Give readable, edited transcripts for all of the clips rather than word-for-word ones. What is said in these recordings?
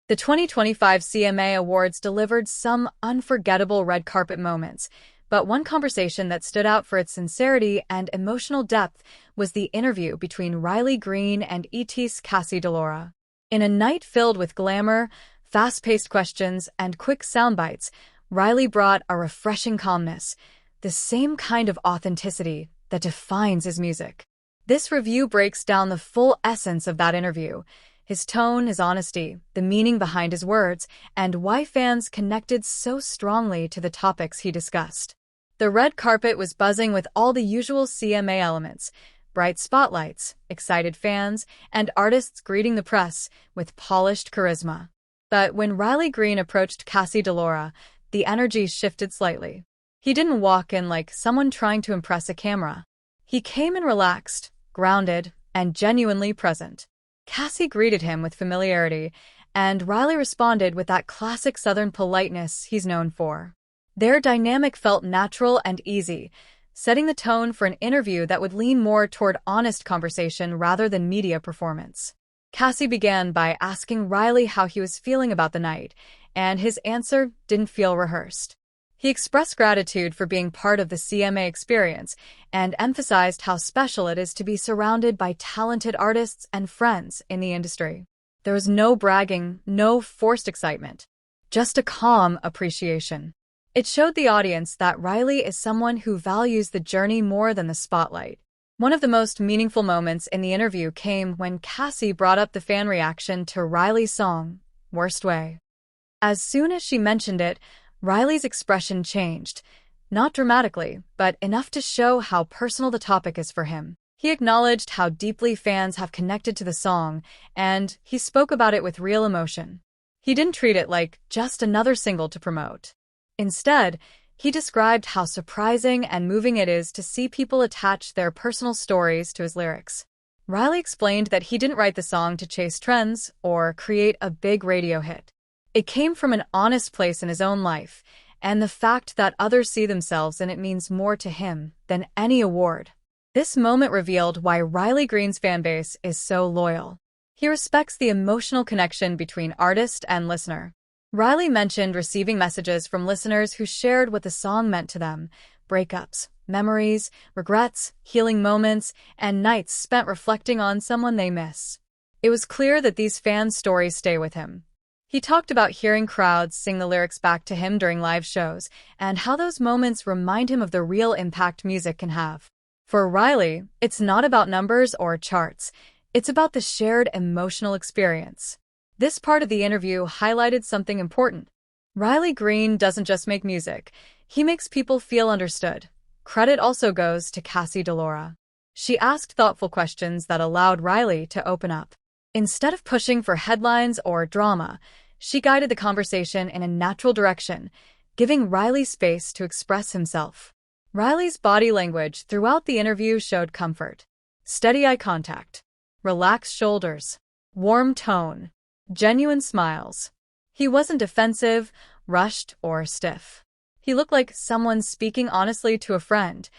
The 2025 CMA Awards delivered some unforgettable red carpet moments, but one conversation that stood out for its sincerity and emotional depth was the interview between Riley Green and ET's Cassie DeLora. In a night filled with glamour, fast-paced questions, and quick soundbites, Riley brought a refreshing calmness, the same kind of authenticity that defines his music. This review breaks down the full essence of that interview: his tone, his honesty, the meaning behind his words, and why fans connected so strongly to the topics he discussed. The red carpet was buzzing with all the usual CMA elements: bright spotlights, excited fans, and artists greeting the press with polished charisma. But when Riley Green approached Cassie DeLora, the energy shifted slightly. He didn't walk in like someone trying to impress a camera. He came in relaxed, grounded, and genuinely present. Cassie greeted him with familiarity, and Riley responded with that classic Southern politeness he's known for. Their dynamic felt natural and easy, setting the tone for an interview that would lean more toward honest conversation rather than media performance. Cassie began by asking Riley how he was feeling about the night, and his answer didn't feel rehearsed. He expressed gratitude for being part of the CMA experience and emphasized how special it is to be surrounded by talented artists and friends in the industry. There was no bragging, no forced excitement, just a calm appreciation. It showed the audience that Riley is someone who values the journey more than the spotlight. One of the most meaningful moments in the interview came when Cassie brought up the fan reaction to Riley's song, Worst Way. As soon as she mentioned it, Riley's expression changed, not dramatically, but enough to show how personal the topic is for him. He acknowledged how deeply fans have connected to the song, and he spoke about it with real emotion. He didn't treat it like just another single to promote. Instead, he described how surprising and moving it is to see people attach their personal stories to his lyrics. Riley explained that he didn't write the song to chase trends or create a big radio hit. It came from an honest place in his own life, and the fact that others see themselves in it means more to him than any award. This moment revealed why Riley Green's fanbase is so loyal. He respects the emotional connection between artist and listener. Riley mentioned receiving messages from listeners who shared what the song meant to them: breakups, memories, regrets, healing moments, and nights spent reflecting on someone they miss. It was clear that these fans' stories stay with him. He talked about hearing crowds sing the lyrics back to him during live shows, and how those moments remind him of the real impact music can have. For Riley, it's not about numbers or charts. It's about the shared emotional experience. This part of the interview highlighted something important. Riley Green doesn't just make music. He makes people feel understood. Credit also goes to Cassie DeLora. She asked thoughtful questions that allowed Riley to open up. Instead of pushing for headlines or drama, she guided the conversation in a natural direction, giving Riley space to express himself. Riley's body language throughout the interview showed comfort. Steady eye contact, relaxed shoulders, warm tone, genuine smiles. He wasn't defensive, rushed, or stiff. He looked like someone speaking honestly to a friend,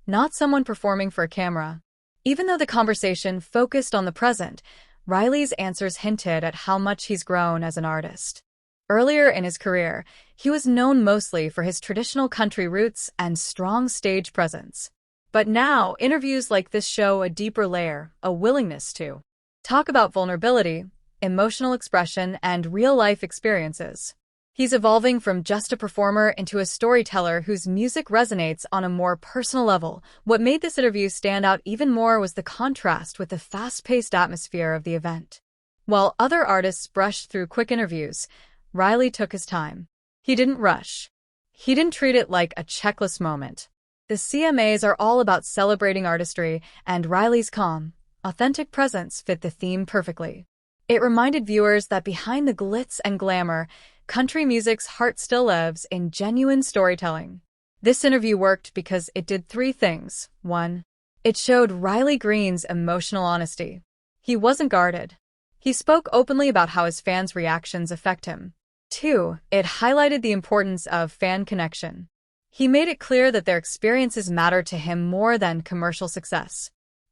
not someone performing for a camera. Even though the conversation focused on the present, Riley's answers hinted at how much he's grown as an artist. Earlier in his career, he was known mostly for his traditional country roots and strong stage presence. But now, interviews like this show a deeper layer, a willingness to talk about vulnerability, emotional expression, and real-life experiences. He's evolving from just a performer into a storyteller whose music resonates on a more personal level. What made this interview stand out even more was the contrast with the fast-paced atmosphere of the event. While other artists brushed through quick interviews, Riley took his time. He didn't rush. He didn't treat it like a checklist moment. The CMAs are all about celebrating artistry, and Riley's calm, authentic presence fit the theme perfectly. It reminded viewers that behind the glitz and glamour, country music's heart still lives in genuine storytelling. This interview worked because it did three things. 1. It showed Riley Green's emotional honesty. He wasn't guarded. He spoke openly about how his fans' reactions affect him. 2. It highlighted the importance of fan connection. He made it clear that their experiences matter to him more than commercial success.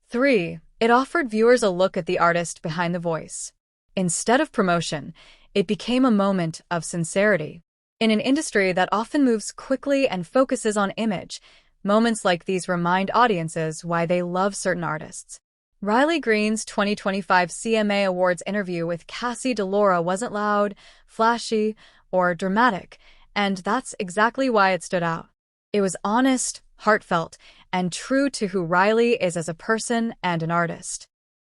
3. It offered viewers a look at the artist behind the voice. Instead of promotion, It became a moment of sincerity. In an industry that often moves quickly and focuses on image, moments like these remind audiences why they love certain artists. Riley Green's 2025 CMA Awards interview with Cassie DeLaura wasn't loud, flashy, or dramatic, and that's exactly why it stood out. It was honest, heartfelt, and true to who Riley is as a person and an artist.